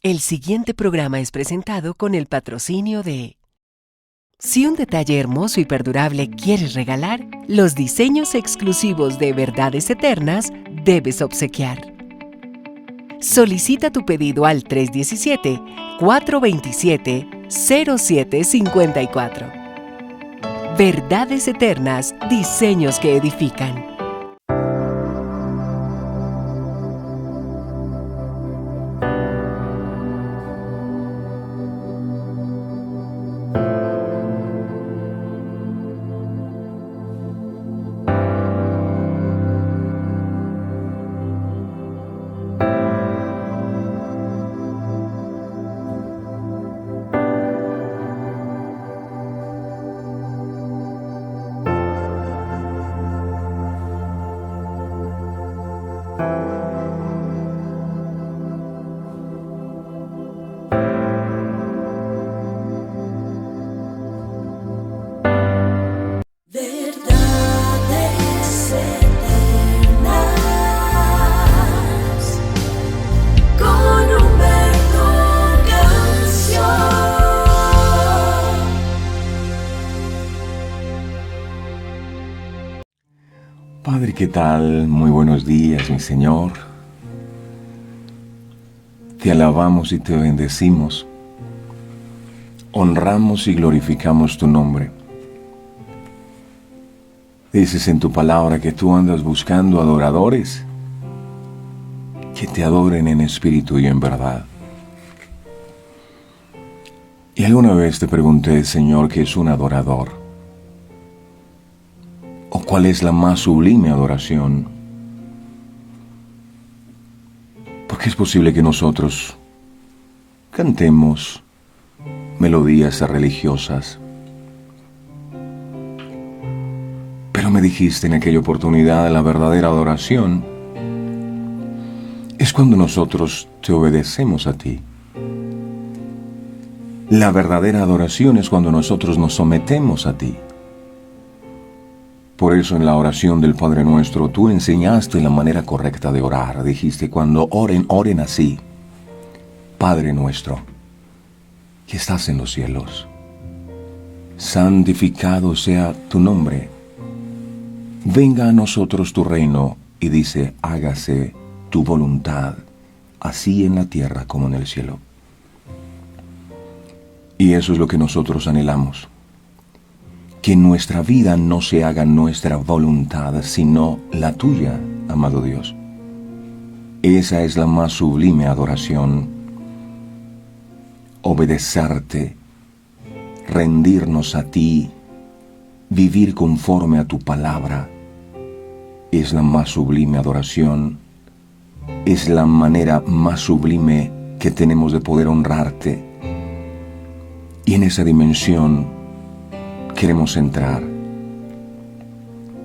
El siguiente programa es presentado con el patrocinio de... Si un detalle hermoso y perdurable quieres regalar, los diseños exclusivos de Verdades Eternas debes obsequiar. Solicita tu pedido al 317-427-0754. Verdades Eternas, diseños que edifican. Verdades eternas con Humberto Canción. Padre, ¿qué tal? Muy buenos días, mi Señor. Te alabamos y te bendecimos. Honramos y glorificamos tu nombre. Dices en tu palabra que tú andas buscando adoradores que te adoren en espíritu y en verdad. Y alguna vez te pregunté, Señor, ¿qué es un adorador? ¿O cuál es la más sublime adoración? Porque es posible que nosotros cantemos melodías religiosas, pero me dijiste en aquella oportunidad, la verdadera adoración es cuando nosotros te obedecemos a ti. La verdadera adoración es cuando nosotros nos sometemos a ti. Por eso en la oración del Padre Nuestro tú enseñaste la manera correcta de orar. Dijiste, cuando oren, oren así: Padre nuestro, que estás en los cielos, santificado sea tu nombre. Venga a nosotros tu reino, y dice, hágase tu voluntad, así en la tierra como en el cielo. Y eso es lo que nosotros anhelamos. Que en nuestra vida no se haga nuestra voluntad, sino la tuya, amado Dios. Esa es la más sublime adoración. Obedecerte, rendirnos a ti, vivir conforme a tu palabra, es la más sublime adoración. Es la manera más sublime que tenemos de poder honrarte. Y en esa dimensión queremos entrar.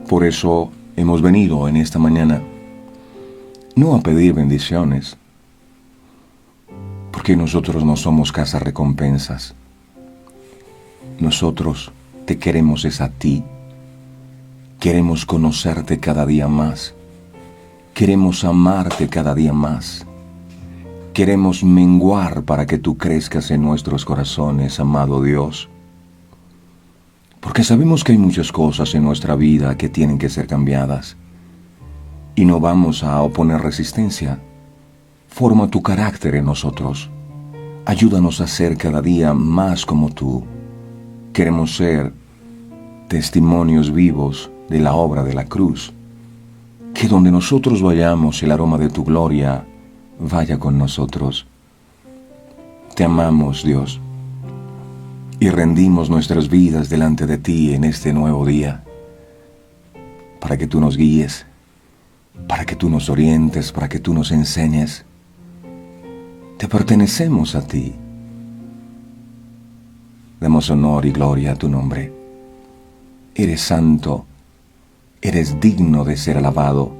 Por eso hemos venido en esta mañana no a pedir bendiciones, porque nosotros no somos cazarrecompensas. Nosotros te queremos es a ti. Queremos conocerte cada día más. Queremos amarte cada día más. Queremos menguar para que tú crezcas en nuestros corazones, amado Dios. Porque sabemos que hay muchas cosas en nuestra vida que tienen que ser cambiadas. Y no vamos a oponer resistencia. Forma tu carácter en nosotros. Ayúdanos a ser cada día más como tú. Queremos ser testimonios vivos de la obra de la cruz. Que donde nosotros vayamos, el aroma de tu gloria vaya con nosotros. Te amamos, Dios, y rendimos nuestras vidas delante de ti en este nuevo día, para que tú nos guíes, para que tú nos orientes, para que tú nos enseñes. Te pertenecemos a ti. Damos honor y gloria a tu nombre. Eres santo, eres digno de ser alabado,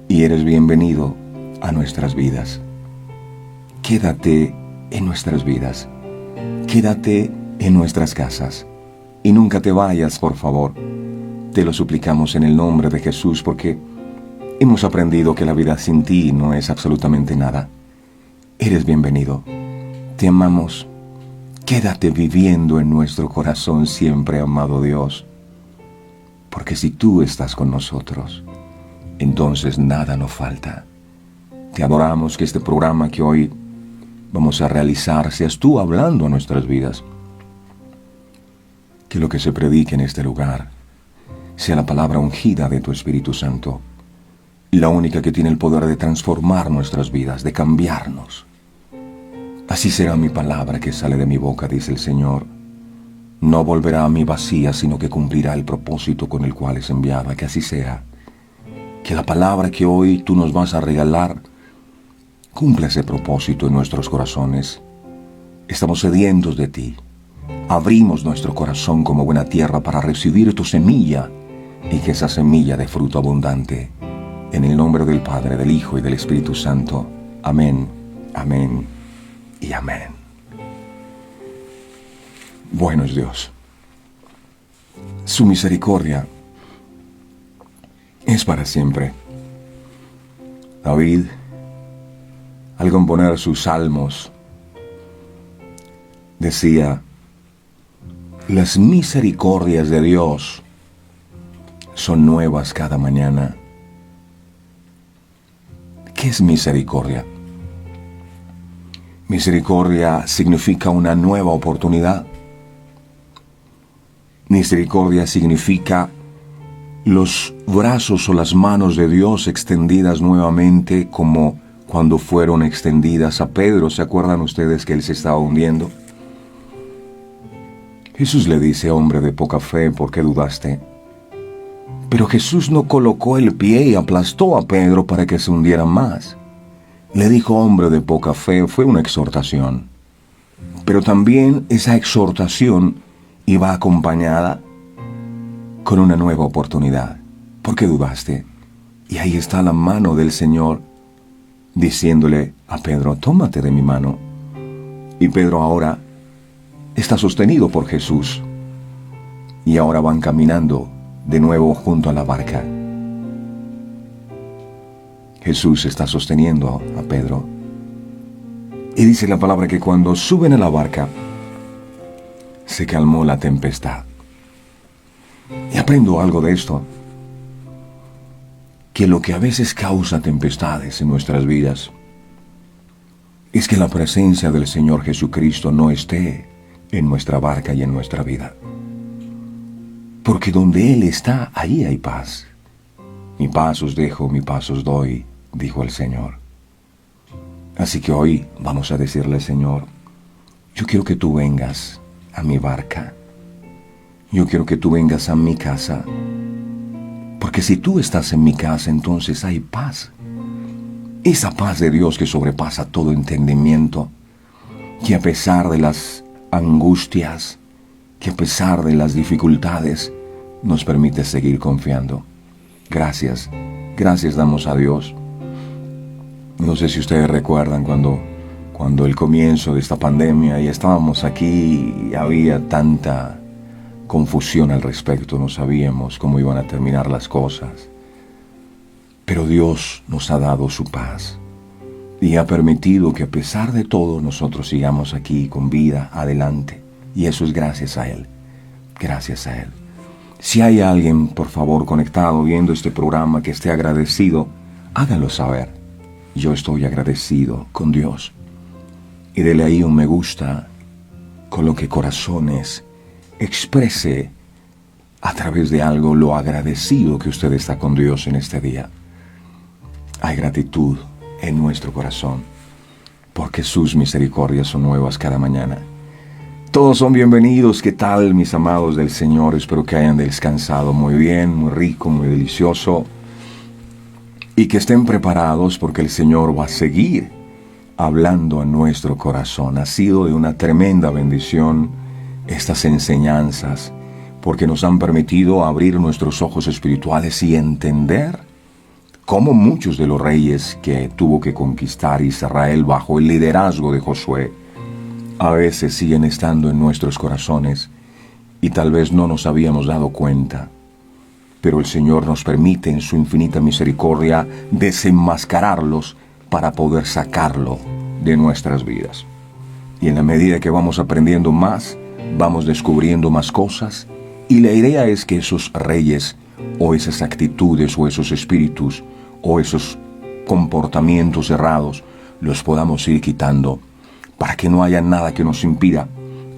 y eres bienvenido a nuestras vidas. Quédate en nuestras vidas, quédate en nuestras casas, y nunca te vayas, por favor. Te lo suplicamos en el nombre de Jesús, porque hemos aprendido que la vida sin ti no es absolutamente nada. eres bienvenido. Te amamos. Quédate viviendo en nuestro corazón siempre, amado Dios. Porque si tú estás con nosotros, entonces nada nos falta. Te adoramos que este programa que hoy vamos a realizar seas tú hablando a nuestras vidas. Que lo que se predique en este lugar sea la palabra ungida de tu Espíritu Santo, la única que tiene el poder de transformar nuestras vidas, de cambiarnos. Así será mi palabra que sale de mi boca, dice el Señor. No volverá a mí vacía, sino que cumplirá el propósito con el cual es enviada. Que así sea. Que la palabra que hoy tú nos vas a regalar cumpla ese propósito en nuestros corazones. Estamos sedientos de ti. Abrimos nuestro corazón como buena tierra para recibir tu semilla y que esa semilla dé fruto abundante. En el nombre del Padre, del Hijo y del Espíritu Santo. Amén, amén y amén. Bueno es Dios. Su misericordia es para siempre. David, al componer sus salmos, decía: las misericordias de Dios son nuevas cada mañana. ¿Qué es misericordia? Misericordia significa una nueva oportunidad. Misericordia significa los brazos o las manos de Dios extendidas nuevamente, como cuando fueron extendidas a Pedro. ¿Se acuerdan ustedes que él se estaba hundiendo? Jesús le dice: hombre de poca fe, ¿por qué dudaste? Pero Jesús no colocó el pie y aplastó a Pedro para que se hundiera más. Le dijo hombre de poca fe, fue una exhortación. Pero también esa exhortación iba acompañada con una nueva oportunidad. ¿Por qué dudaste? Y ahí está la mano del Señor diciéndole a Pedro: tómate de mi mano. Y Pedro ahora está sostenido por Jesús. Y ahora van caminando de nuevo junto a la barca. Jesús está sosteniendo a Pedro. Y dice la palabra que cuando suben a la barca, se calmó la tempestad. Y aprendo algo de esto: que lo que a veces causa tempestades en nuestras vidas es que la presencia del Señor Jesucristo no esté en nuestra barca y en nuestra vida. Porque donde Él está, ahí hay paz. Mi paz os dejo, mi paz os doy, dijo el Señor. Así que hoy vamos a decirle: Señor, yo quiero que tú vengas a mi barca. Yo quiero que tú vengas a mi casa. Porque si tú estás en mi casa, entonces hay paz. Esa paz de Dios que sobrepasa todo entendimiento, que a pesar de las angustias, que a pesar de las dificultades, nos permite seguir confiando. Gracias, gracias damos a Dios. No sé si ustedes recuerdan cuando el comienzo de esta pandemia y estábamos aquí y había tanta confusión al respecto, no sabíamos cómo iban a terminar las cosas. Pero Dios nos ha dado su paz y ha permitido que a pesar de todo nosotros sigamos aquí con vida adelante. Y eso es gracias a Él, gracias a Él. Si hay alguien, por favor, conectado, viendo este programa, que esté agradecido, háganlo saber. Yo estoy agradecido con Dios. Y dele ahí un me gusta, coloque corazones, exprese a través de algo lo agradecido que usted está con Dios en este día. Hay gratitud en nuestro corazón, porque sus misericordias son nuevas cada mañana. Todos son bienvenidos. ¿Qué tal, mis amados del Señor? Espero que hayan descansado muy bien, muy rico, muy delicioso. Y que estén preparados porque el Señor va a seguir hablando a nuestro corazón. Ha sido de una tremenda bendición estas enseñanzas, porque nos han permitido abrir nuestros ojos espirituales y entender cómo muchos de los reyes que tuvo que conquistar Israel bajo el liderazgo de Josué a veces siguen estando en nuestros corazones y tal vez no nos habíamos dado cuenta. Pero el Señor nos permite en su infinita misericordia desenmascararlos para poder sacarlo de nuestras vidas. Y en la medida que vamos aprendiendo más, vamos descubriendo más cosas, y la idea es que esos reyes, o esas actitudes, o esos espíritus, o esos comportamientos errados, los podamos ir quitando, para que no haya nada que nos impida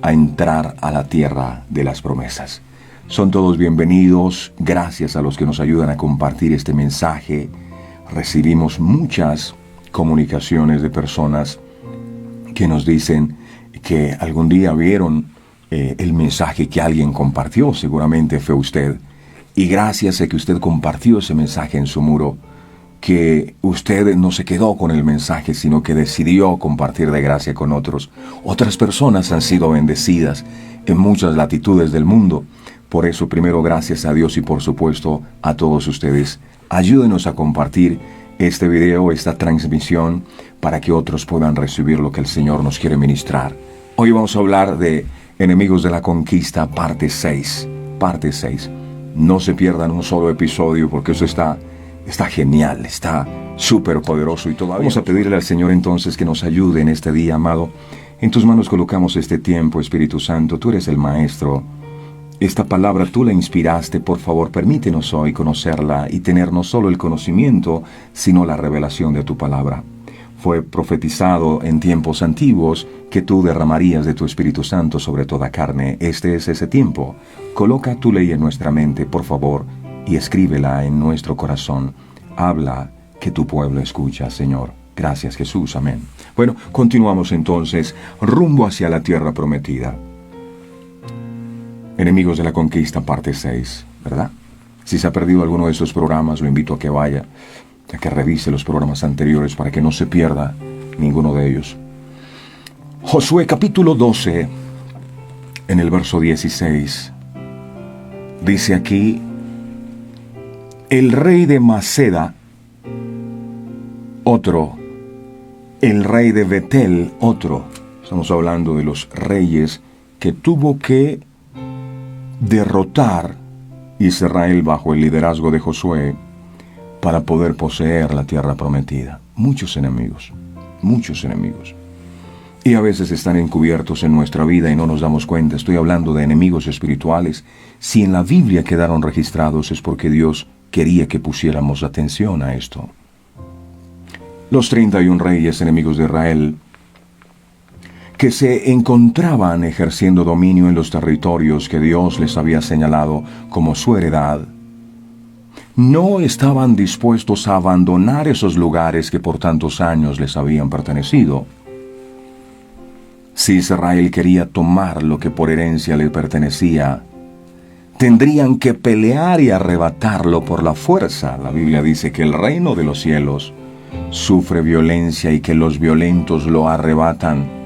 a entrar a la tierra de las promesas. Son todos bienvenidos, gracias a los que nos ayudan a compartir este mensaje. Recibimos muchas comunicaciones de personas que nos dicen que algún día vieron el mensaje que alguien compartió, seguramente fue usted, y gracias a que usted compartió ese mensaje en su muro, que usted no se quedó con el mensaje, sino que decidió compartir de gracia con otros. Otras personas han sido bendecidas en muchas latitudes del mundo. Por eso, primero, gracias a Dios y por supuesto a todos ustedes. Ayúdenos a compartir este video, esta transmisión, para que otros puedan recibir lo que el Señor nos quiere ministrar. Hoy vamos a hablar de Enemigos de la Conquista, parte 6. Parte 6. No se pierdan un solo episodio porque eso está genial, está súper poderoso y todavía. Vamos a pedirle al Señor entonces que nos ayude en este día, amado. En tus manos colocamos este tiempo, Espíritu Santo, tú eres el Maestro. Esta palabra tú la inspiraste, por favor, permítenos hoy conocerla y tener no solo el conocimiento, sino la revelación de tu palabra. Fue profetizado en tiempos antiguos que tú derramarías de tu Espíritu Santo sobre toda carne. Este es ese tiempo. Coloca tu ley en nuestra mente, por favor, y escríbela en nuestro corazón. Habla, que tu pueblo escucha, Señor. Gracias, Jesús. Amén. Bueno, continuamos entonces, rumbo hacia la tierra prometida. Enemigos de la Conquista, parte 6, ¿verdad? Si se ha perdido alguno de estos programas, lo invito a que vaya, a que revise los programas anteriores para que no se pierda ninguno de ellos. Josué capítulo 12, en el verso 16, dice aquí: el rey de Maceda, otro; el rey de Betel, otro. Estamos hablando de los reyes que tuvo que derrotar Israel bajo el liderazgo de Josué para poder poseer la tierra prometida. Muchos enemigos. Y a veces están encubiertos en nuestra vida y no nos damos cuenta. Estoy hablando de enemigos espirituales. Si en la Biblia quedaron registrados es porque Dios quería que pusiéramos atención a esto. Los 31 reyes enemigos de Israel, que se encontraban ejerciendo dominio en los territorios que Dios les había señalado como su heredad, no estaban dispuestos a abandonar esos lugares que por tantos años les habían pertenecido. Si Israel quería tomar lo que por herencia le pertenecía, tendrían que pelear y arrebatarlo por la fuerza. La Biblia dice que el reino de los cielos sufre violencia y que los violentos lo arrebatan.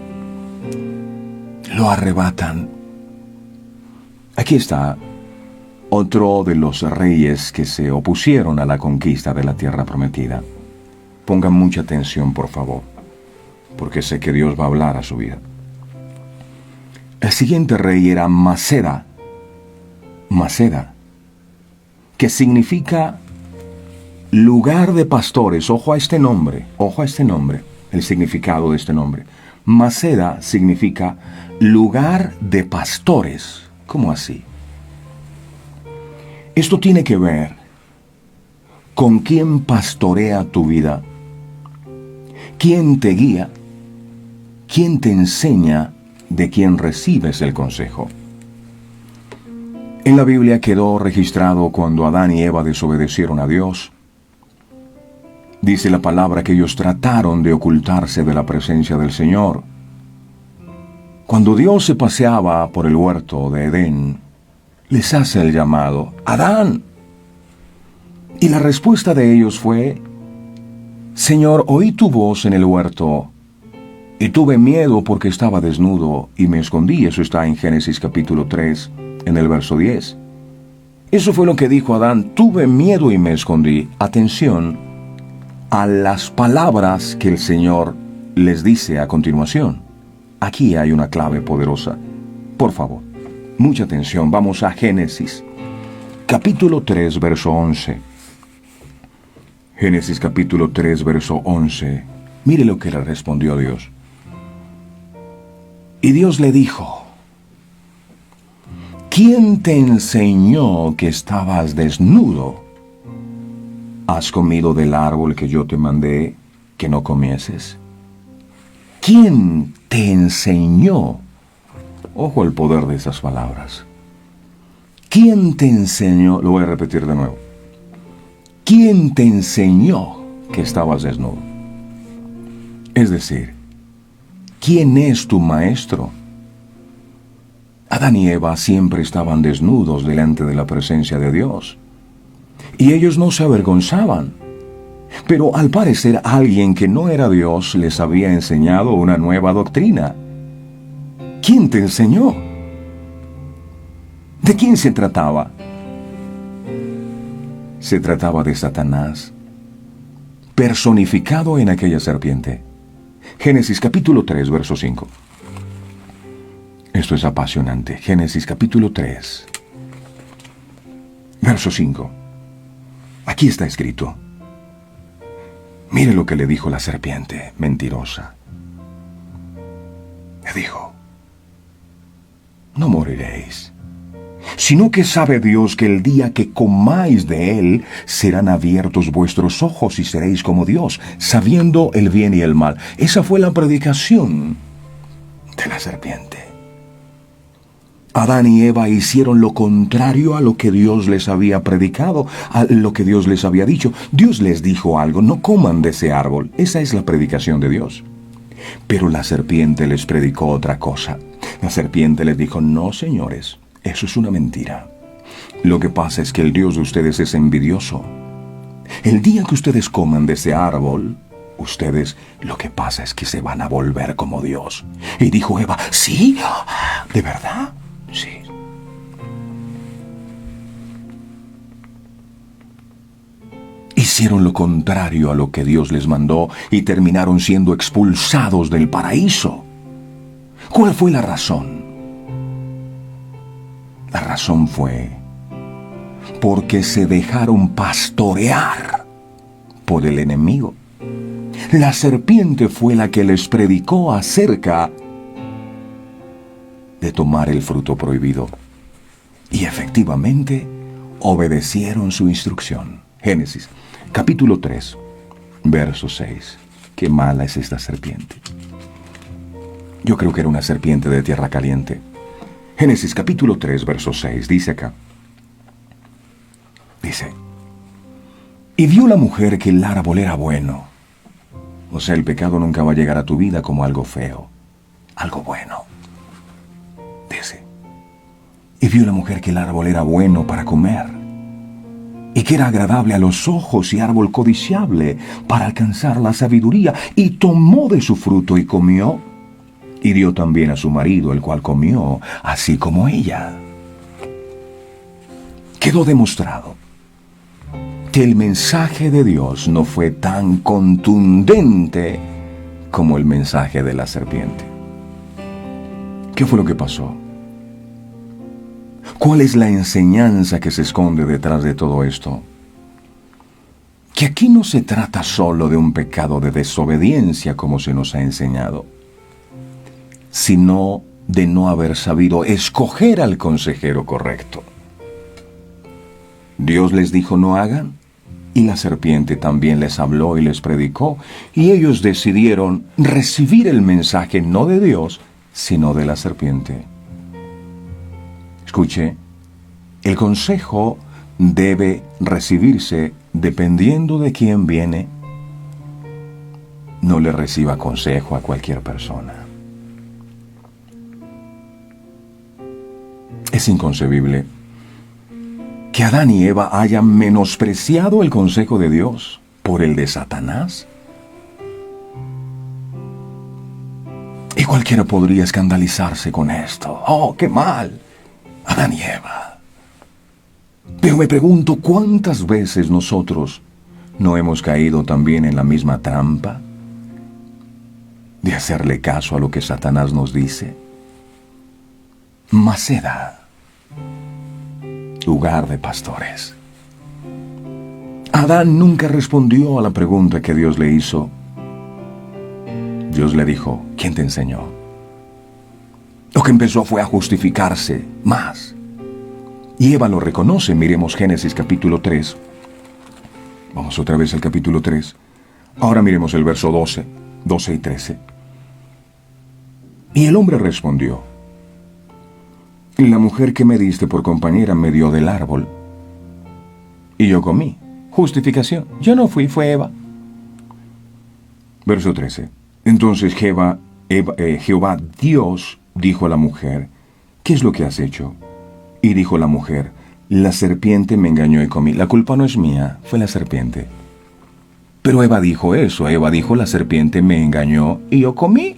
Lo arrebatan. Aquí está otro de los reyes que se opusieron a la conquista de la tierra prometida. Pongan mucha atención, por favor, porque sé que Dios va a hablar a su vida. El siguiente rey era Maceda. Maceda, que significa lugar de pastores. Ojo a este nombre, el significado de este nombre. Maceda significa lugar de pastores. ¿Cómo así? Esto tiene que ver con quién pastorea tu vida, quién te guía, quién te enseña, de quién recibes el consejo. En la Biblia quedó registrado cuando Adán y Eva desobedecieron a Dios. Dice la palabra que ellos trataron de ocultarse de la presencia del Señor. Cuando Dios se paseaba por el huerto de Edén, les hace el llamado: ¡Adán! Y la respuesta de ellos fue: Señor, oí tu voz en el huerto, y tuve miedo porque estaba desnudo y me escondí. Eso está en Génesis capítulo 3, en el verso 10. Eso fue lo que dijo Adán: tuve miedo y me escondí. Atención a las palabras que el Señor les dice a continuación. Aquí hay una clave poderosa. Por favor, mucha atención. Vamos a Génesis capítulo 3, verso 11. Génesis capítulo 3, verso 11. Mire lo que le respondió Dios. Y Dios le dijo: ¿quién te enseñó que estabas desnudo? ¿Has comido del árbol que yo te mandé que no comieses? ¿Quién te enseñó? Ojo al poder de esas palabras. ¿Quién te enseñó? Lo voy a repetir de nuevo. ¿Quién te enseñó que estabas desnudo? Es decir, ¿quién es tu maestro? Adán y Eva siempre estaban desnudos delante de la presencia de Dios. Y ellos no se avergonzaban. Pero al parecer alguien que no era Dios les había enseñado una nueva doctrina. ¿Quién te enseñó? ¿De quién se trataba? Se trataba de Satanás, personificado en aquella serpiente. Génesis capítulo 3, verso 5. Esto es apasionante. Génesis capítulo 3, verso 5. Aquí está escrito. Mire lo que le dijo la serpiente mentirosa. Le dijo: no moriréis, sino que sabe Dios que el día que comáis de él, serán abiertos vuestros ojos y seréis como Dios, sabiendo el bien y el mal. Esa fue la predicación de la serpiente. Adán y Eva hicieron lo contrario a lo que Dios les había predicado, a lo que Dios les había dicho. Dios les dijo algo: no coman de ese árbol. Esa es la predicación de Dios. Pero la serpiente les predicó otra cosa. La serpiente les dijo: no, señores, eso es una mentira. Lo que pasa es que el Dios de ustedes es envidioso. El día que ustedes coman de ese árbol, ustedes, lo que pasa es que se van a volver como Dios. Y dijo Eva: ¿sí? ¿De verdad? Sí. Hicieron lo contrario a lo que Dios les mandó y terminaron siendo expulsados del paraíso. ¿Cuál fue la razón? La razón fue porque se dejaron pastorear por el enemigo. La serpiente fue la que les predicó acerca de tomar el fruto prohibido. Y efectivamente obedecieron su instrucción. Génesis, capítulo 3, verso 6. Qué mala es esta serpiente. Yo creo que era una serpiente de tierra caliente. Génesis, capítulo 3, verso 6, dice acá. Dice: y vio la mujer que el árbol era bueno. O sea, el pecado nunca va a llegar a tu vida como algo feo, algo bueno. Dice: y vio la mujer que el árbol era bueno para comer, y que era agradable a los ojos y árbol codiciable para alcanzar la sabiduría, y tomó de su fruto y comió, y dio también a su marido, el cual comió, así como ella. Quedó demostrado que el mensaje de Dios no fue tan contundente como el mensaje de la serpiente. ¿Qué fue lo que pasó? ¿Cuál es la enseñanza que se esconde detrás de todo esto? Que aquí no se trata solo de un pecado de desobediencia como se nos ha enseñado, sino de no haber sabido escoger al consejero correcto. Dios les dijo: no hagan, y la serpiente también les habló y les predicó, y ellos decidieron recibir el mensaje no de Dios, sino de la serpiente. Escuche, el consejo debe recibirse dependiendo de quién viene. No le reciba consejo a cualquier persona. Es inconcebible que Adán y Eva hayan menospreciado el consejo de Dios por el de Satanás. Y cualquiera podría escandalizarse con esto. ¡Oh, qué mal! Adán y Eva. Pero me pregunto, ¿cuántas veces nosotros no hemos caído también en la misma trampa de hacerle caso a lo que Satanás nos dice? Maceda, lugar de pastores. Adán nunca respondió a la pregunta que Dios le hizo. Dios le dijo, ¿quién te enseñó? Lo que empezó fue a justificarse más. Y Eva lo reconoce. Miremos Génesis capítulo 3. Vamos otra vez al capítulo 3. Ahora miremos el verso 12 y 13. Y el hombre respondió, la mujer que me diste por compañera me dio del árbol, y yo comí. Justificación. Yo no fui, fue Eva. Verso 13. Entonces Jehová Dios dijo a la mujer, ¿qué es lo que has hecho? Y dijo la mujer, la serpiente me engañó y comí. La culpa no es mía, fue la serpiente. Pero Eva dijo eso. Eva dijo, la serpiente me engañó y yo comí.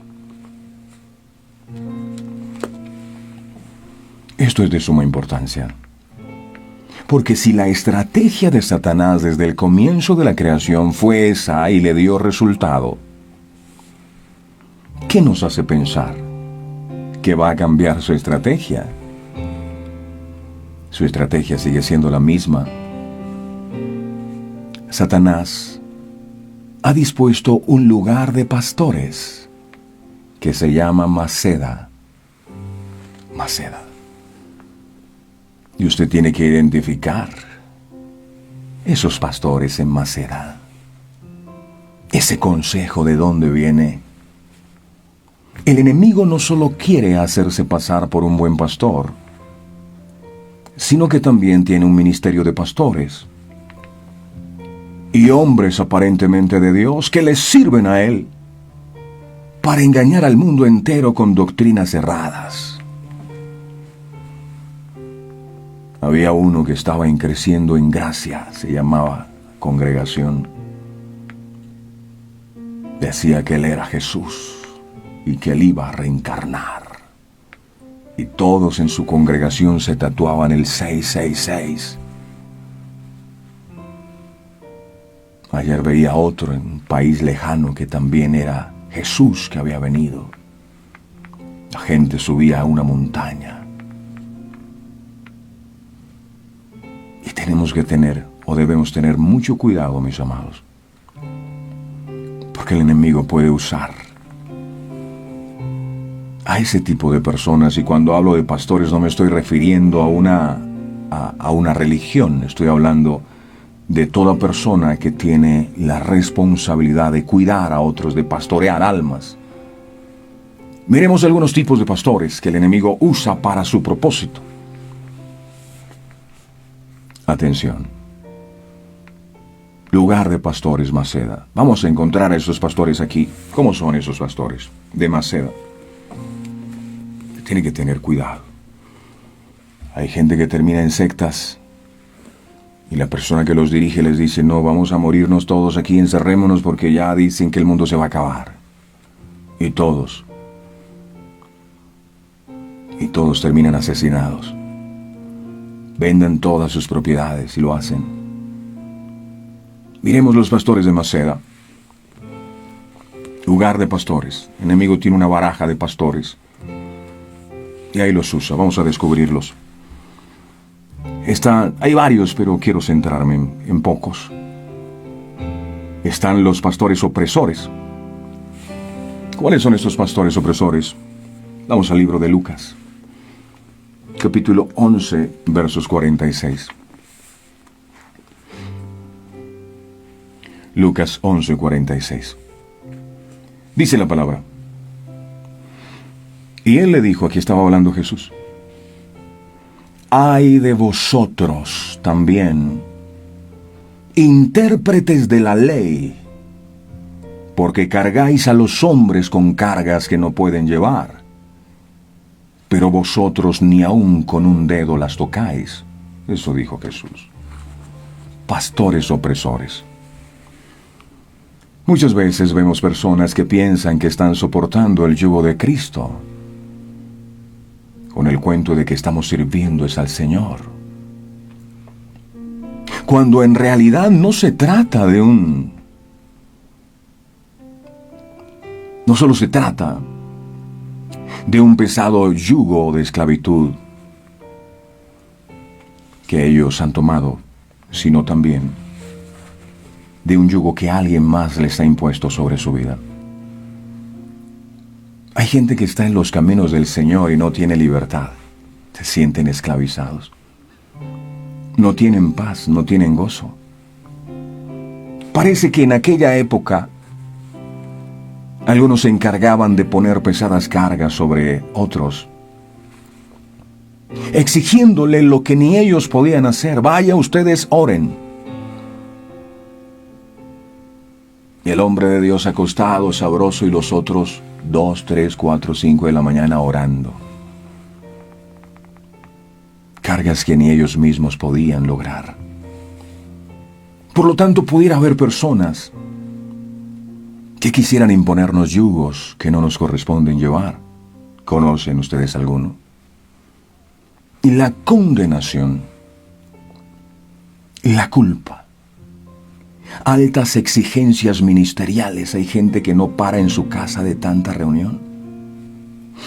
Esto es de suma importancia. Porque si la estrategia de Satanás desde el comienzo de la creación fue esa y le dio resultado, ¿qué nos hace pensar que va a cambiar su estrategia? Su estrategia sigue siendo la misma. Satanás ha dispuesto un lugar de pastores que se llama Maceda. Maceda. Y usted tiene que identificar esos pastores en Maceda. Ese consejo, ¿de dónde viene? El enemigo no solo quiere hacerse pasar por un buen pastor, sino que también tiene un ministerio de pastores y hombres aparentemente de Dios que les sirven a él para engañar al mundo entero con doctrinas erradas. Había uno que estaba creciendo en gracia, se llamaba Congregación. Decía que él era Jesús y que él iba a reencarnar. Y todos en su congregación se tatuaban el 666. Ayer veía otro en un país lejano que también era Jesús que había venido. La gente subía a una montaña. Y tenemos que tener, o debemos tener mucho cuidado, mis amados. Porque el enemigo puede usar a ese tipo de personas, y cuando hablo de pastores no me estoy refiriendo a una religión, estoy hablando de toda persona que tiene la responsabilidad de cuidar a otros, de pastorear almas. Miremos algunos tipos de pastores que el enemigo usa para su propósito. Atención. Lugar de pastores Maceda. Vamos a encontrar a esos pastores aquí. ¿Cómo son esos pastores de Maceda? Tiene que tener cuidado. Hay gente que termina en sectas y la persona que los dirige les dice, no, vamos a morirnos todos aquí, encerrémonos porque ya dicen que el mundo se va a acabar. Y todos terminan asesinados. Venden todas sus propiedades y lo hacen. Miremos los pastores de Maceda. Lugar de pastores. El enemigo tiene una baraja de pastores y ahí los usa. Vamos a descubrirlos. Hay varios, pero quiero centrarme en pocos. Están los pastores opresores. ¿Cuáles son estos pastores opresores? Vamos al libro de Lucas, capítulo 11, versos 46. Lucas 11, 46. Dice la palabra. Y él le dijo, aquí estaba hablando Jesús, ay de vosotros también, intérpretes de la ley, porque cargáis a los hombres con cargas que no pueden llevar, pero vosotros ni aun con un dedo las tocáis. Eso dijo Jesús. Pastores opresores. Muchas veces vemos personas que piensan que están soportando el yugo de Cristo, con el cuento de que estamos sirviendo es al Señor, cuando en realidad no se trata de no solo se trata de un pesado yugo de esclavitud que ellos han tomado, sino también de un yugo que alguien más les ha impuesto sobre su vida. Hay gente que está en los caminos del Señor y no tiene libertad. Se sienten esclavizados. No tienen paz, no tienen gozo. Parece que en aquella época algunos se encargaban de poner pesadas cargas sobre otros, exigiéndole lo que ni ellos podían hacer. Vaya, ustedes oren. El hombre de Dios acostado, sabroso, y los otros 2, 3, 4, 5 de la mañana orando. Cargas que ni ellos mismos podían lograr. Por lo tanto, pudiera haber personas que quisieran imponernos yugos que no nos corresponden llevar. ¿Conocen ustedes alguno? Y la condenación, la culpa, altas exigencias ministeriales. Hay gente que no para en su casa de tanta reunión.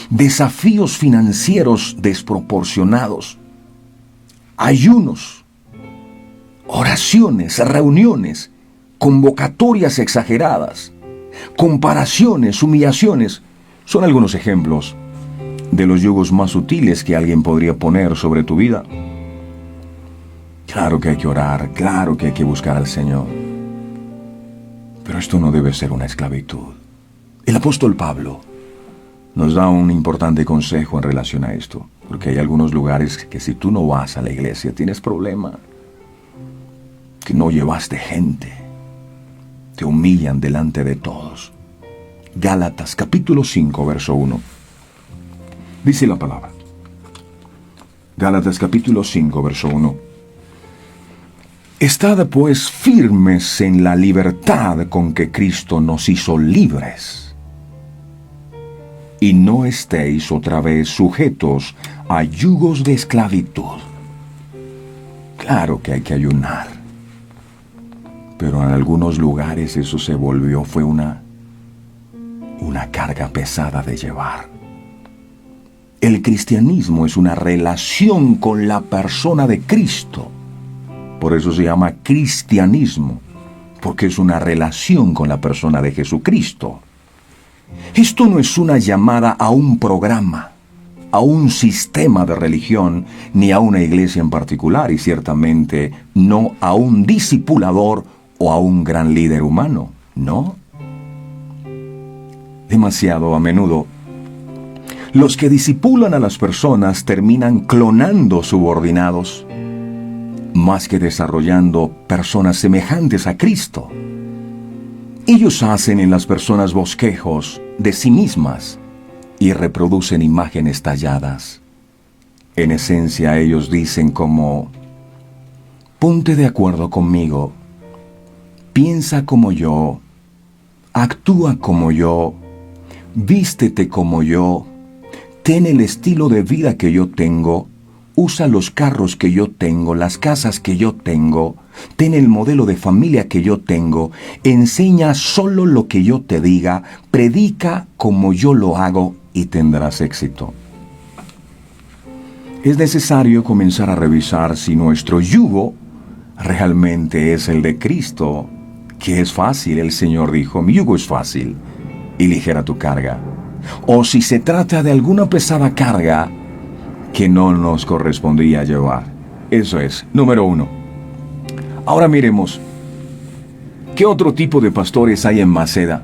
Desafíos financieros desproporcionados. Ayunos, oraciones, reuniones, convocatorias exageradas, comparaciones, humillaciones, son algunos ejemplos de los yugos más sutiles que alguien podría poner sobre tu vida. Claro que hay que orar, claro que hay que buscar al Señor, pero esto no debe ser una esclavitud. El apóstol Pablo nos da un importante consejo en relación a esto, porque hay algunos lugares que si tú no vas a la iglesia tienes problema, que no llevaste gente, te humillan delante de todos. Gálatas capítulo 5, verso 1. Dice la palabra. Gálatas capítulo 5, verso 1. Estad pues firmes en la libertad con que Cristo nos hizo libres, y no estéis otra vez sujetos a yugos de esclavitud. Claro que hay que ayunar, pero en algunos lugares eso fue una carga pesada de llevar. El cristianismo es una relación con la persona de Cristo. Por eso se llama cristianismo, porque es una relación con la persona de Jesucristo. Esto no es una llamada a un programa, a un sistema de religión, ni a una iglesia en particular, y ciertamente no a un discipulador o a un gran líder humano, ¿no? Demasiado a menudo, los que discipulan a las personas terminan clonando subordinados, más que desarrollando personas semejantes a Cristo. Ellos hacen en las personas bosquejos de sí mismas y reproducen imágenes talladas. En esencia, ellos dicen como: ponte de acuerdo conmigo, piensa como yo, actúa como yo, vístete como yo, ten el estilo de vida que yo tengo, usa los carros que yo tengo, las casas que yo tengo, ten el modelo de familia que yo tengo, enseña solo lo que yo te diga, predica como yo lo hago y tendrás éxito. Es necesario comenzar a revisar si nuestro yugo realmente es el de Cristo, que es fácil. El Señor dijo: mi yugo es fácil y ligera tu carga. O si se trata de alguna pesada carga que no nos correspondía llevar. Eso es, número 1. Ahora miremos, ¿qué otro tipo de pastores hay en Maceda?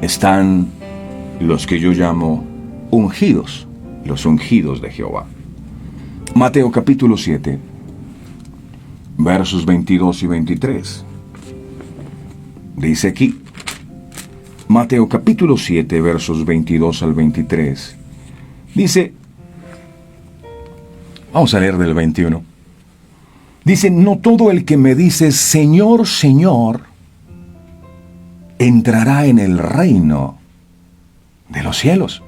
Están los que yo llamo ungidos, los ungidos de Jehová. Mateo capítulo 7, versos 22 y 23. Dice aquí, Mateo capítulo 7, versos 22 al 23. Dice, vamos a leer del 21. Dice: no todo el que me dice Señor, Señor, entrará en el reino de los cielos,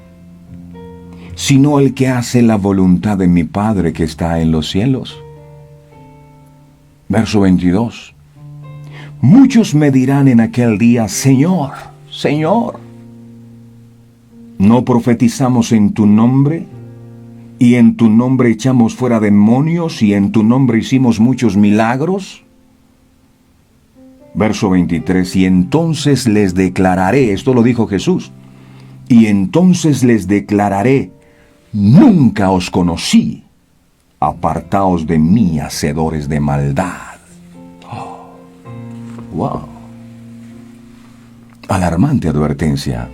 sino el que hace la voluntad de mi Padre que está en los cielos. Verso 22. Muchos me dirán en aquel día: Señor, Señor, ¿no profetizamos en tu nombre? ¿Y en tu nombre echamos fuera demonios? ¿Y en tu nombre hicimos muchos milagros? Verso 23. Y entonces les declararé, esto lo dijo Jesús, Y entonces les declararé: nunca os conocí. Apartaos de mí, hacedores de maldad. Oh, wow. Alarmante advertencia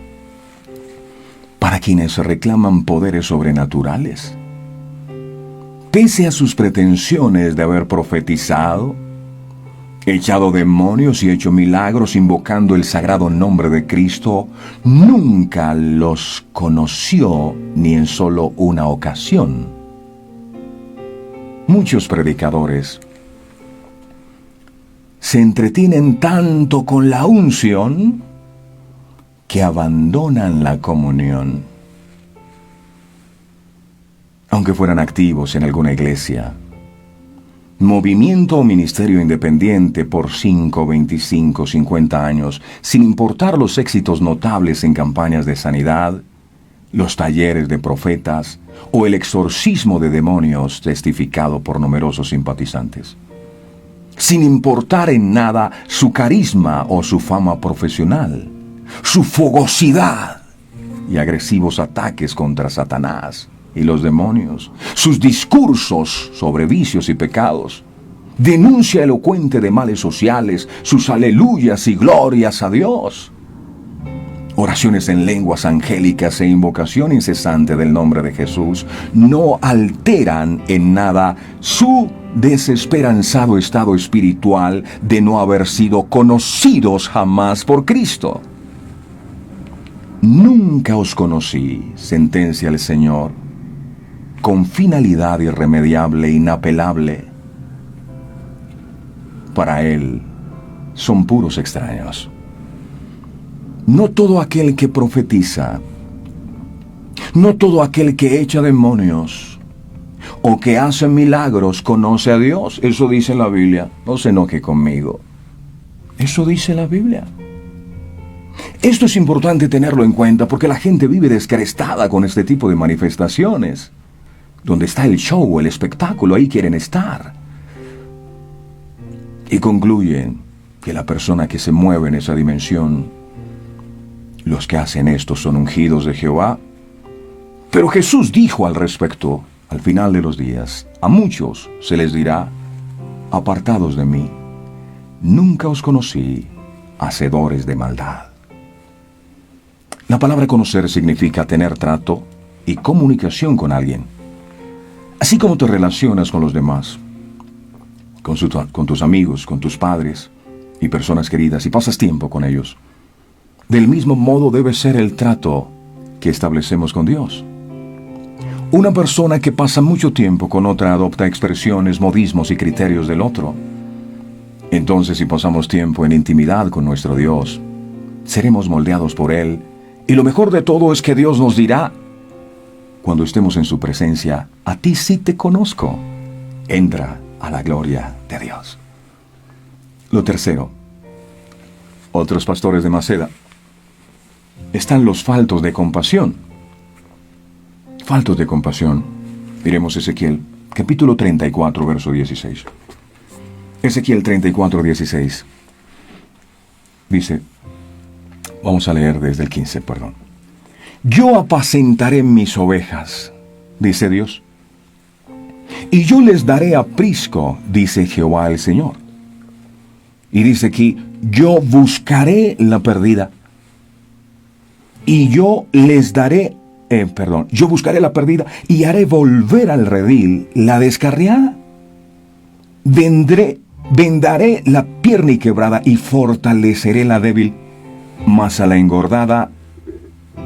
para quienes reclaman poderes sobrenaturales. Pese a sus pretensiones de haber profetizado, echado demonios y hecho milagros invocando el sagrado nombre de Cristo, nunca los conoció ni en solo una ocasión. Muchos predicadores se entretienen tanto con la unción que abandonan la comunión. Aunque fueran activos en alguna iglesia, movimiento o ministerio independiente por 5, 25, 50 años, sin importar los éxitos notables en campañas de sanidad, los talleres de profetas o el exorcismo de demonios testificado por numerosos simpatizantes. Sin importar en nada su carisma o su fama profesional, su fogosidad y agresivos ataques contra Satanás y los demonios, sus discursos sobre vicios y pecados, denuncia elocuente de males sociales, sus aleluyas y glorias a Dios, oraciones en lenguas angélicas e invocación incesante del nombre de Jesús no alteran en nada su desesperanzado estado espiritual de no haber sido conocidos jamás por Cristo. Nunca os conocí, sentencia el Señor, con finalidad irremediable, inapelable. Para Él son puros extraños. No todo aquel que profetiza, no todo aquel que echa demonios o que hace milagros conoce a Dios. Eso dice la Biblia. No se enoje conmigo. Eso dice la Biblia. Esto es importante tenerlo en cuenta porque la gente vive descrestada con este tipo de manifestaciones. Donde está el show, el espectáculo, ahí quieren estar. Y concluyen que la persona que se mueve en esa dimensión, los que hacen esto son ungidos de Jehová. Pero Jesús dijo al respecto, al final de los días, a muchos se les dirá: apartados de mí, nunca os conocí, hacedores de maldad. La palabra conocer significa tener trato y comunicación con alguien. Así como te relacionas con los demás, con tus amigos, con tus padres y personas queridas, y pasas tiempo con ellos, del mismo modo debe ser el trato que establecemos con Dios. Una persona que pasa mucho tiempo con otra adopta expresiones, modismos y criterios del otro. Entonces, si pasamos tiempo en intimidad con nuestro Dios, seremos moldeados por Él, y lo mejor de todo es que Dios nos dirá, cuando estemos en su presencia: a ti sí te conozco. Entra a la gloria de Dios. Lo tercero, otros pastores de Maceda, están los faltos de compasión. Faltos de compasión. Miremos Ezequiel, capítulo 34, verso 16. Ezequiel 34, 16. Dice, vamos a leer desde el 15, perdón. Yo apacentaré mis ovejas, dice Dios, y yo les daré aprisco, dice Jehová el Señor. Y dice aquí, yo buscaré la perdida, y yo les daré, yo buscaré la perdida, y haré volver al redil la descarriada. Vendaré la pierna quebrada, y fortaleceré la débil, mas a la engordada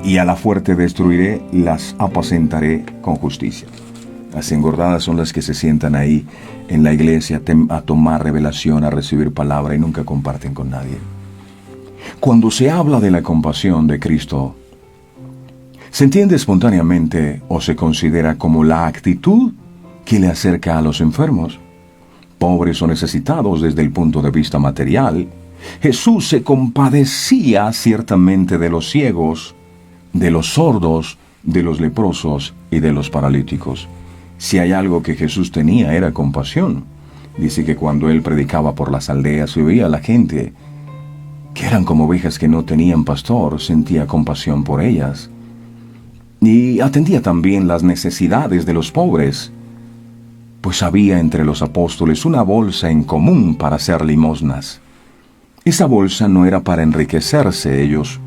y a la fuerte destruiré, las apacentaré con justicia. Las engordadas son las que se sientan ahí en la iglesia a tomar revelación, a recibir palabra y nunca comparten con nadie. Cuando se habla de la compasión de Cristo, se entiende espontáneamente o se considera como la actitud que le acerca a los enfermos, pobres o necesitados desde el punto de vista material. Jesús se compadecía ciertamente de los ciegos, de los sordos, de los leprosos y de los paralíticos. Si hay algo que Jesús tenía era compasión. Dice que cuando Él predicaba por las aldeas y veía a la gente que eran como ovejas que no tenían pastor, sentía compasión por ellas y atendía también las necesidades de los pobres, pues había entre los apóstoles una bolsa en común para hacer limosnas. Esa bolsa no era para enriquecerse ellos.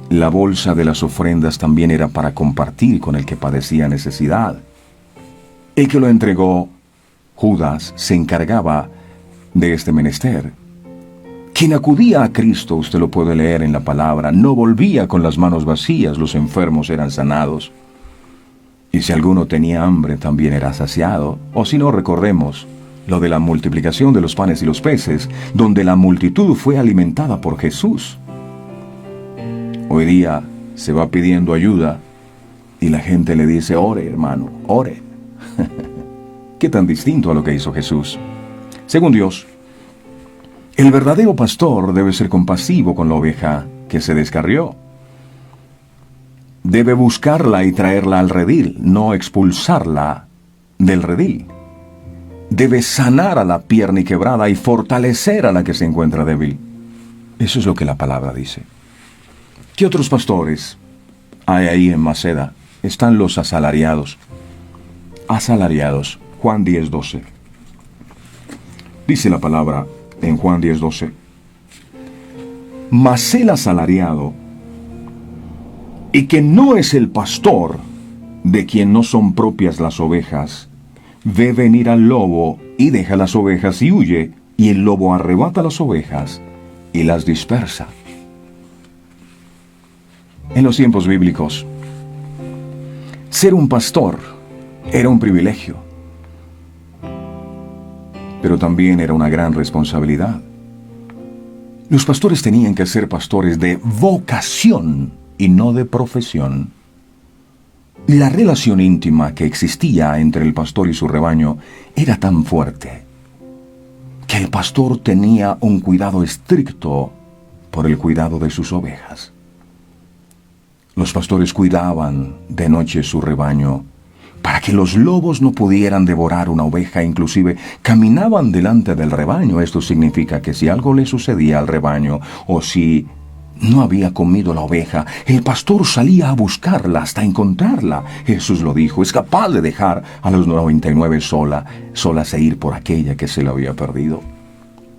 La bolsa de las ofrendas también era para compartir con el que padecía necesidad. El que lo entregó, Judas, se encargaba de este menester. Quien acudía a Cristo, usted lo puede leer en la palabra, no volvía con las manos vacías, los enfermos eran sanados. Y si alguno tenía hambre, también era saciado. O si no, recordemos lo de la multiplicación de los panes y los peces, donde la multitud fue alimentada por Jesús. Hoy día se va pidiendo ayuda y la gente le dice, ore, hermano, ore. ¿Qué tan distinto a lo que hizo Jesús? Según Dios, el verdadero pastor debe ser compasivo con la oveja que se descarrió. Debe buscarla y traerla al redil, no expulsarla del redil. Debe sanar a la pierna quebrada y fortalecer a la que se encuentra débil. Eso es lo que la palabra dice. ¿Qué otros pastores hay ahí en Maceda? Están los asalariados. Asalariados. Juan 10:12. Dice la palabra en Juan 10:12. Mas el asalariado, y que no es el pastor, de quien no son propias las ovejas, ve venir al lobo y deja las ovejas y huye, y el lobo arrebata las ovejas y las dispersa. En los tiempos bíblicos, ser un pastor era un privilegio, pero también era una gran responsabilidad. Los pastores tenían que ser pastores de vocación y no de profesión. La relación íntima que existía entre el pastor y su rebaño era tan fuerte que el pastor tenía un cuidado estricto por el cuidado de sus ovejas. Los pastores cuidaban de noche su rebaño para que los lobos no pudieran devorar una oveja, inclusive caminaban delante del rebaño. Esto significa que si algo le sucedía al rebaño o si no había comido la oveja, el pastor salía a buscarla hasta encontrarla. Jesús lo dijo, es capaz de dejar a los 99 solas e ir por aquella que se le había perdido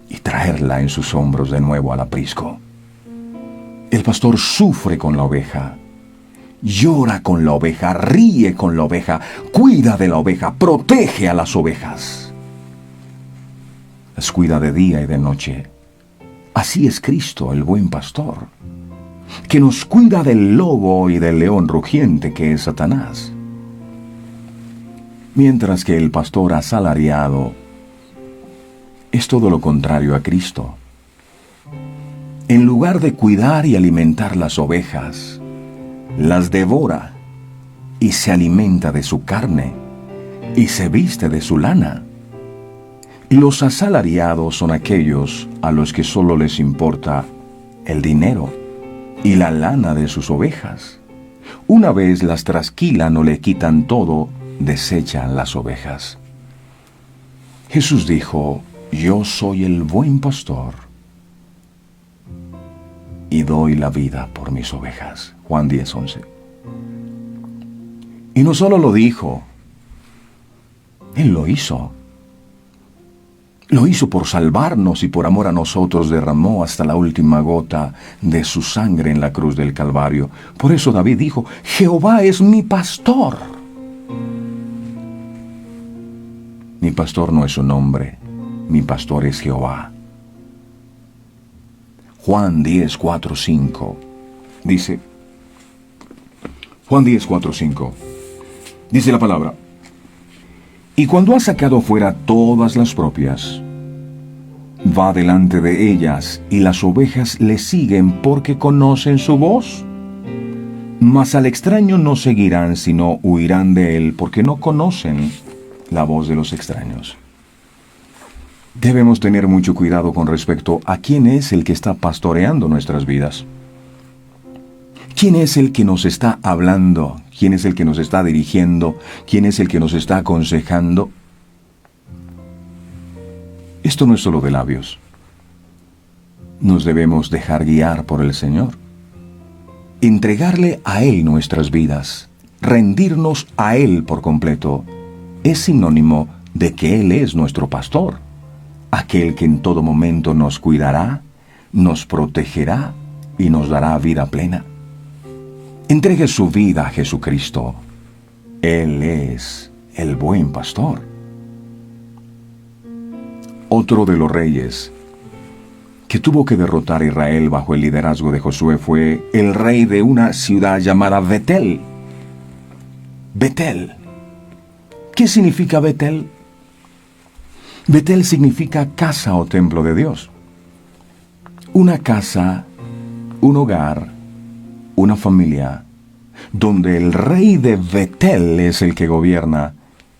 y traerla en sus hombros de nuevo al aprisco. El pastor sufre con la oveja, llora con la oveja, ríe con la oveja, cuida de la oveja, protege a las ovejas. Las cuida de día y de noche. Así es Cristo, el buen pastor, que nos cuida del lobo y del león rugiente que es Satanás. Mientras que el pastor asalariado es todo lo contrario a Cristo. En lugar de cuidar y alimentar las ovejas, las devora y se alimenta de su carne y se viste de su lana. Los asalariados son aquellos a los que solo les importa el dinero y la lana de sus ovejas. Una vez las trasquilan o le quitan todo, desechan las ovejas. Jesús dijo, yo soy el buen pastor y doy la vida por mis ovejas. Juan 10:11. Y no solo lo dijo, Él lo hizo. Lo hizo por salvarnos y por amor a nosotros derramó hasta la última gota de su sangre en la cruz del Calvario. Por eso David dijo, Jehová es mi pastor. Mi pastor no es un hombre, mi pastor es Jehová. Juan 10:4-5 dice, Juan 10:4-5 dice la palabra, y cuando ha sacado fuera todas las propias, va delante de ellas, y las ovejas le siguen porque conocen su voz. Mas al extraño no seguirán, sino huirán de él, porque no conocen la voz de los extraños. Debemos tener mucho cuidado con respecto a quién es el que está pastoreando nuestras vidas. ¿Quién es el que nos está hablando? ¿Quién es el que nos está dirigiendo? ¿Quién es el que nos está aconsejando? Esto no es solo de labios. Nos debemos dejar guiar por el Señor. Entregarle a Él nuestras vidas rendirnos a Él por completo, es sinónimo de que Él es nuestro pastor, aquel que en todo momento nos cuidará, nos protegerá y nos dará vida plena. Entregue su vida a Jesucristo. Él es el buen pastor. Otro de los reyes que tuvo que derrotar a Israel bajo el liderazgo de Josué fue el rey de una ciudad llamada Betel. Betel. ¿Qué significa Betel? Betel significa casa o templo de Dios. Una casa, un hogar, una familia, donde el rey de Betel es el que gobierna.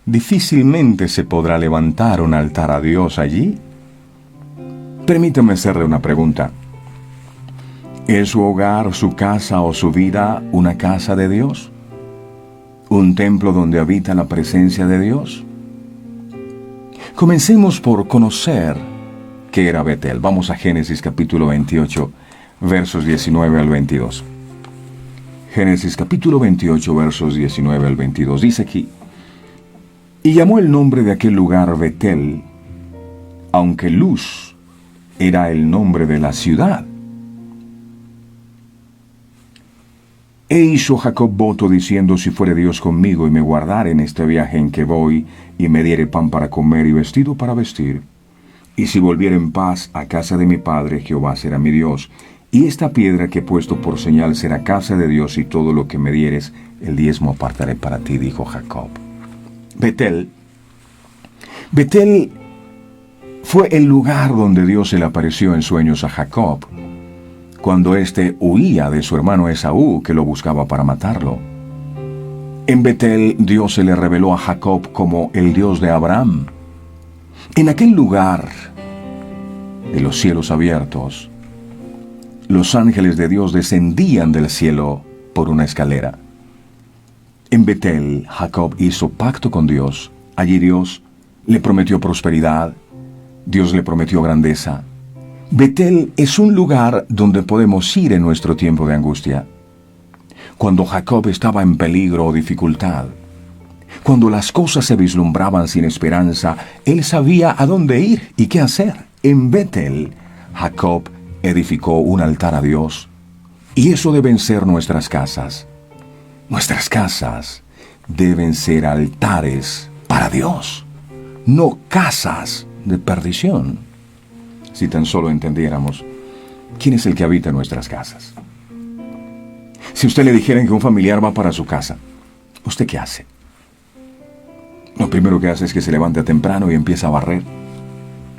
Difícilmente se podrá levantar un altar a Dios allí. Permítame hacerle una pregunta. ¿Es su hogar, su casa o su vida una casa de Dios? ¿Un templo donde habita la presencia de Dios? Comencemos por conocer qué era Betel. Vamos a Génesis capítulo 28, versos 19 al 22. Génesis capítulo 28, versos 19 al 22. Dice aquí: y llamó el nombre de aquel lugar Betel, aunque Luz era el nombre de la ciudad. E hizo Jacob voto diciendo: si fuere Dios conmigo y me guardare en este viaje en que voy, y me diere pan para comer y vestido para vestir, y si volviere en paz a casa de mi padre, Jehová será mi Dios, y esta piedra que he puesto por señal será casa de Dios, y todo lo que me dieres, el diezmo apartaré para ti, dijo Jacob. Betel fue el lugar donde Dios se le apareció en sueños a Jacob, cuando éste huía de su hermano Esaú, que lo buscaba para matarlo. En Betel, Dios se le reveló a Jacob como el Dios de Abraham. En aquel lugar de los cielos abiertos, los ángeles de Dios descendían del cielo por una escalera. En Betel, Jacob hizo pacto con Dios. Allí Dios le prometió prosperidad. Dios le prometió grandeza. Betel es un lugar donde podemos ir en nuestro tiempo de angustia. Cuando Jacob estaba en peligro o dificultad, cuando las cosas se vislumbraban sin esperanza, él sabía a dónde ir y qué hacer. En Betel, Jacob edificó un altar a Dios, y eso deben ser nuestras casas. Nuestras casas deben ser altares para Dios, no casas de perdición. Si tan solo entendiéramos quién es el que habita en nuestras casas. Si usted le dijera que un familiar va para su casa, ¿usted qué hace? Lo primero que hace es que se levanta temprano y empieza a barrer.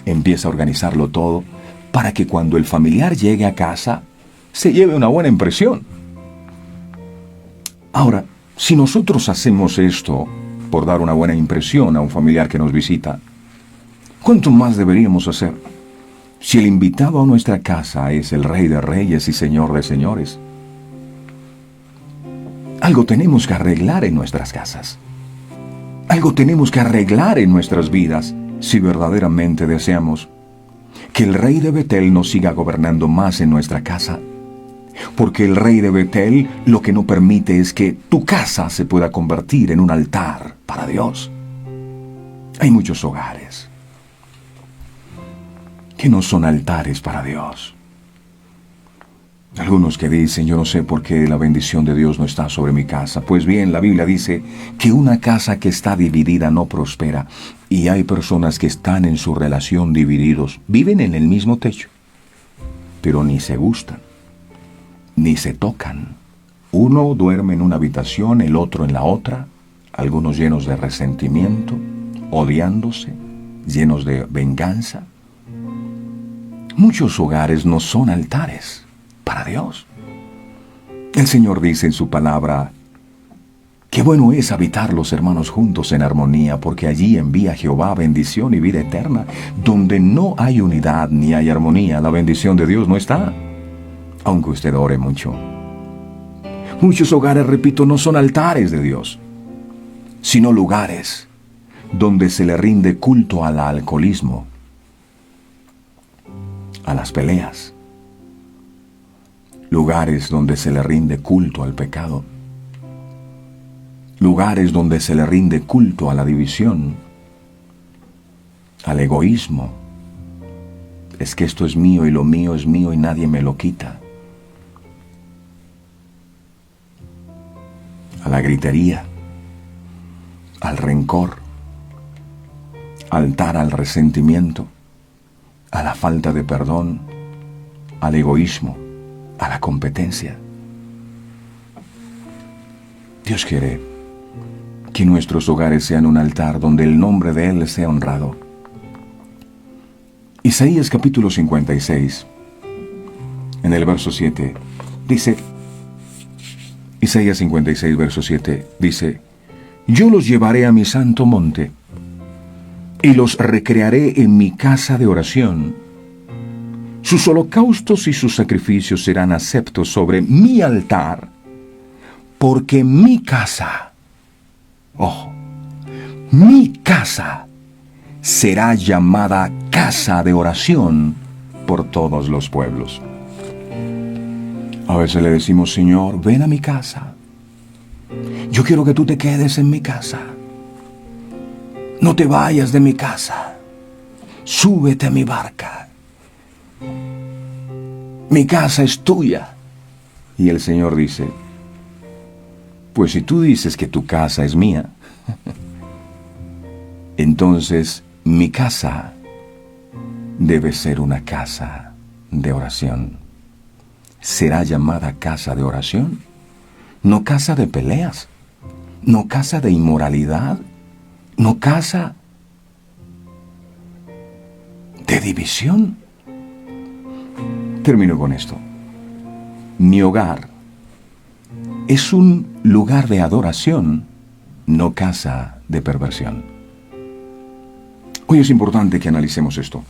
Empieza a organizarlo todo para que cuando el familiar llegue a casa se lleve una buena impresión. Ahora, si nosotros hacemos esto por dar una buena impresión a un familiar que nos visita, ¿cuánto más deberíamos hacer si el invitado a nuestra casa es el Rey de Reyes y Señor de Señores? Algo tenemos que arreglar en nuestras casas. Algo tenemos que arreglar en nuestras vidas si verdaderamente deseamos que el Rey de Betel nos siga gobernando más en nuestra casa. Porque el Rey de Betel lo que no permite es que tu casa se pueda convertir en un altar para Dios. Hay muchos hogares que no son altares para Dios. Algunos que dicen: yo no sé por qué la bendición de Dios no está sobre mi casa. Pues bien, la Biblia dice que una casa que está dividida no prospera. Y hay personas que están en su relación divididos. Viven en el mismo techo, pero ni se gustan, ni se tocan. Uno duerme en una habitación, el otro en la otra. Algunos llenos de resentimiento, odiándose, llenos de venganza. Muchos hogares no son altares para Dios. El Señor dice en su palabra: qué bueno es habitar los hermanos juntos en armonía, porque allí envía Jehová bendición y vida eterna. Donde no hay unidad ni hay armonía, la bendición de Dios no está, aunque usted ore mucho. Muchos hogares, repito, no son altares de Dios, sino lugares donde se le rinde culto al alcoholismo, a las peleas, lugares donde se le rinde culto al pecado. lugares donde se le rinde culto a la división, al egoísmo. Es que esto es mío y lo mío es mío y nadie me lo quita. A la gritería, al rencor, altar al resentimiento, a la falta de perdón, al egoísmo, a la competencia. Dios quiere que nuestros hogares sean un altar donde el nombre de Él sea honrado. Isaías capítulo 56, en el verso 7, dice, Isaías 56, verso 7, dice, yo los llevaré a mi santo monte, y los recrearé en mi casa de oración. Sus holocaustos y sus sacrificios serán aceptos sobre mi altar, porque mi casa, mi casa, será llamada casa de oración por todos los pueblos. A veces le decimos, Señor, ven a mi casa. Yo quiero que tú te quedes en mi casa. No te vayas de mi casa. Súbete a mi barca. Mi casa es tuya. Y el Señor dice, pues si tú dices que tu casa es mía, entonces mi casa debe ser una casa de oración. Será llamada casa de oración, no casa de peleas, no casa de inmoralidad, no casa de división. Termino con esto. Mi hogar es un lugar de adoración, no casa de perversión. Hoy es importante que analicemos esto.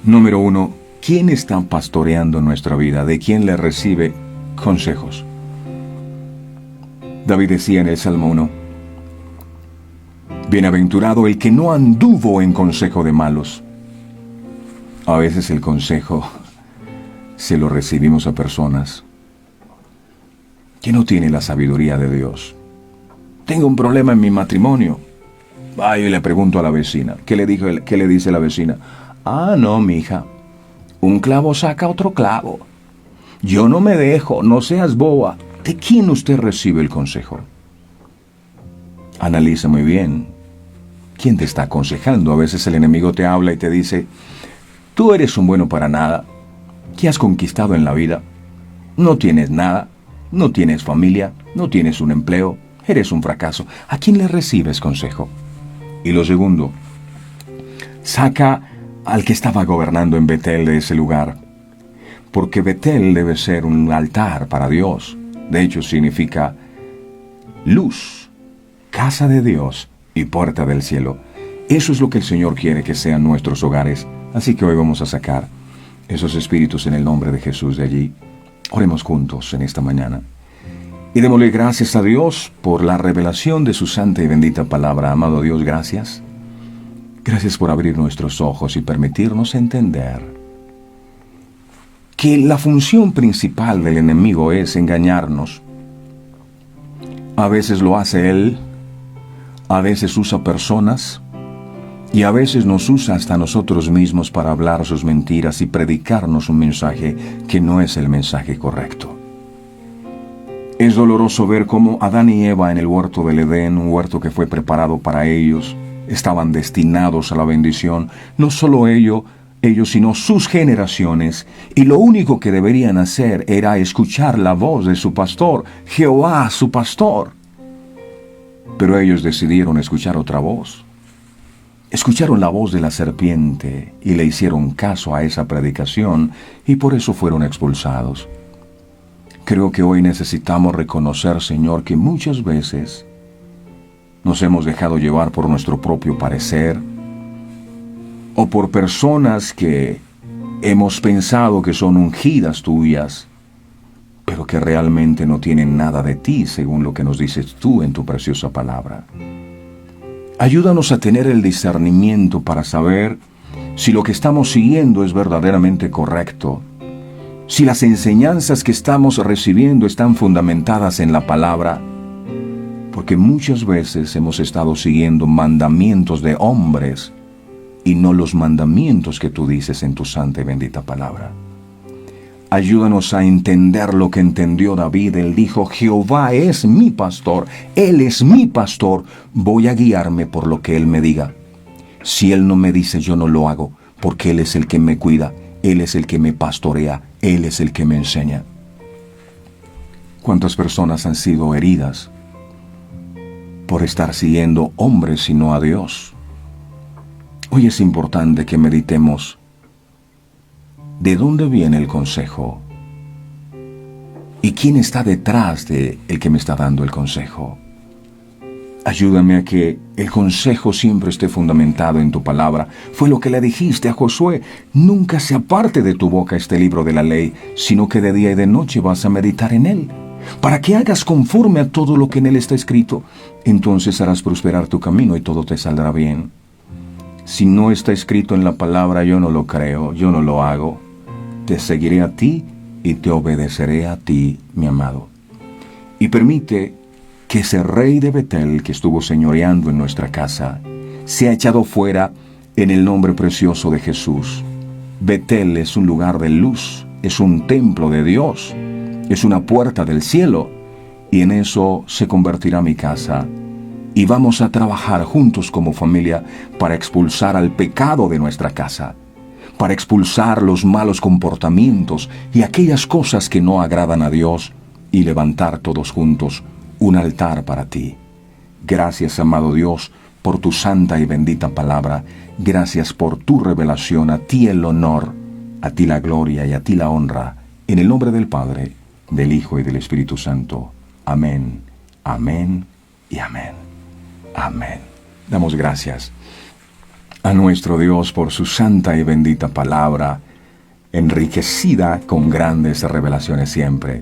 Número 1, ¿quién está pastoreando nuestra vida? ¿De quién le recibe consejos? David decía en el Salmo 1, bienaventurado el que no anduvo en consejo de malos. A veces el consejo se lo recibimos a personas que no tienen la sabiduría de Dios. Tengo un problema en mi matrimonio. Y le pregunto a la vecina, ¿qué le dice la vecina? No, mija, un clavo saca otro clavo. Yo no me dejo, no seas boba. ¿De quién usted recibe el consejo? Analiza muy bien. ¿Quién te está aconsejando? A veces el enemigo te habla y te dice, tú eres un bueno para nada. ¿Qué has conquistado en la vida? No tienes nada, no tienes familia, no tienes un empleo, eres un fracaso. ¿A quién le recibes consejo? Y lo segundo, saca al que estaba gobernando en Betel de ese lugar, porque Betel debe ser un altar para Dios. De hecho, significa luz, casa de Dios y puerta del cielo. Eso es lo que el Señor quiere que sean nuestros hogares. Así que hoy vamos a sacar esos espíritus en el nombre de Jesús de allí. Oremos juntos en esta mañana. Y démosle gracias a Dios por la revelación de su santa y bendita palabra. Amado Dios, gracias. Gracias por abrir nuestros ojos y permitirnos entender que la función principal del enemigo es engañarnos. A veces lo hace él, a veces usa personas y a veces nos usa hasta nosotros mismos para hablar sus mentiras y predicarnos un mensaje que no es el mensaje correcto. Es doloroso ver cómo Adán y Eva en el huerto del Edén, un huerto que fue preparado para ellos, estaban destinados a la bendición, no solo ellos, sino sus generaciones, y lo único que deberían hacer era escuchar la voz de su pastor, Jehová, su pastor. Pero ellos decidieron escuchar otra voz. Escucharon la voz de la serpiente y le hicieron caso a esa predicación, y por eso fueron expulsados. Creo que hoy necesitamos reconocer, Señor, que muchas veces nos hemos dejado llevar por nuestro propio parecer o por personas que hemos pensado que son ungidas tuyas, pero que realmente no tienen nada de ti, según lo que nos dices tú en tu preciosa palabra. Ayúdanos a tener el discernimiento para saber si lo que estamos siguiendo es verdaderamente correcto, si las enseñanzas que estamos recibiendo están fundamentadas en la palabra, porque muchas veces hemos estado siguiendo mandamientos de hombres y no los mandamientos que tú dices en tu santa y bendita palabra. Ayúdanos a entender lo que entendió David. Él dijo: Jehová es mi pastor, Él es mi pastor, voy a guiarme por lo que Él me diga. Si Él no me dice, yo no lo hago, porque Él es el que me cuida, Él es el que me pastorea, Él es el que me enseña. ¿Cuántas personas han sido heridas por estar siguiendo hombres y no a Dios? Hoy es importante que meditemos de dónde viene el consejo y quién está detrás de el que me está dando el consejo. Ayúdame a que el consejo siempre esté fundamentado en tu palabra. Fue lo que le dijiste a Josué: nunca se aparte de tu boca este libro de la ley, sino que de día y de noche vas a meditar en él, para que hagas conforme a todo lo que en él está escrito. Entonces harás prosperar tu camino y todo te saldrá bien. Si no está escrito en la palabra, yo no lo creo, yo no lo hago. Te seguiré a ti y te obedeceré a ti, mi amado. Y permite que ese rey de Betel que estuvo señoreando en nuestra casa sea echado fuera en el nombre precioso de Jesús. Betel es un lugar de luz, es un templo de Dios, es una puerta del cielo, y en eso se convertirá mi casa. Y vamos a trabajar juntos como familia para expulsar al pecado de nuestra casa, para expulsar los malos comportamientos y aquellas cosas que no agradan a Dios, y levantar todos juntos un altar para ti. Gracias, amado Dios, por tu santa y bendita palabra. Gracias por tu revelación. A ti el honor, a ti la gloria y a ti la honra. En el nombre del Padre, del Hijo y del Espíritu Santo. Amén, amén y amén. Amén. Damos gracias a nuestro Dios por su santa y bendita palabra, enriquecida con grandes revelaciones siempre,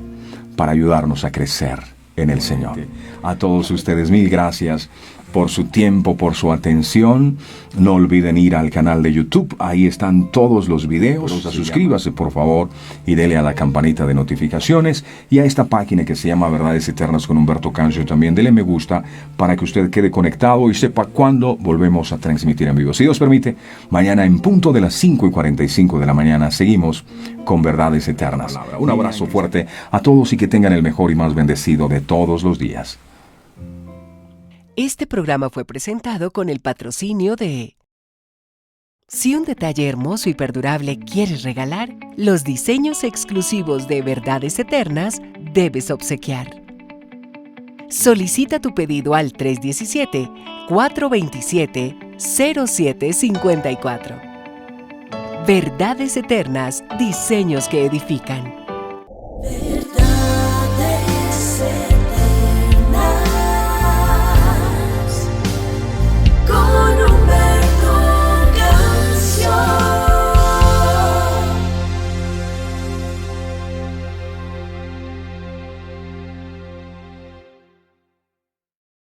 para ayudarnos a crecer en el Señor. A todos ustedes, mil gracias por su tiempo, por su atención. No olviden ir al canal de YouTube, ahí están todos los videos. Suscríbase, por favor, y dele a la campanita de notificaciones, y a esta página que se llama Verdades Eternas con Humberto Cancio también dele me gusta para que usted quede conectado y sepa cuándo volvemos a transmitir en vivo. Si Dios permite, mañana en punto de las 5:45 de la mañana seguimos con Verdades Eternas. Un abrazo fuerte a todos y que tengan el mejor y más bendecido de todos los días. Este programa fue presentado con el patrocinio de... Si un detalle hermoso y perdurable quieres regalar, los diseños exclusivos de Verdades Eternas debes obsequiar. Solicita tu pedido al 317-427-0754. Verdades Eternas, diseños que edifican.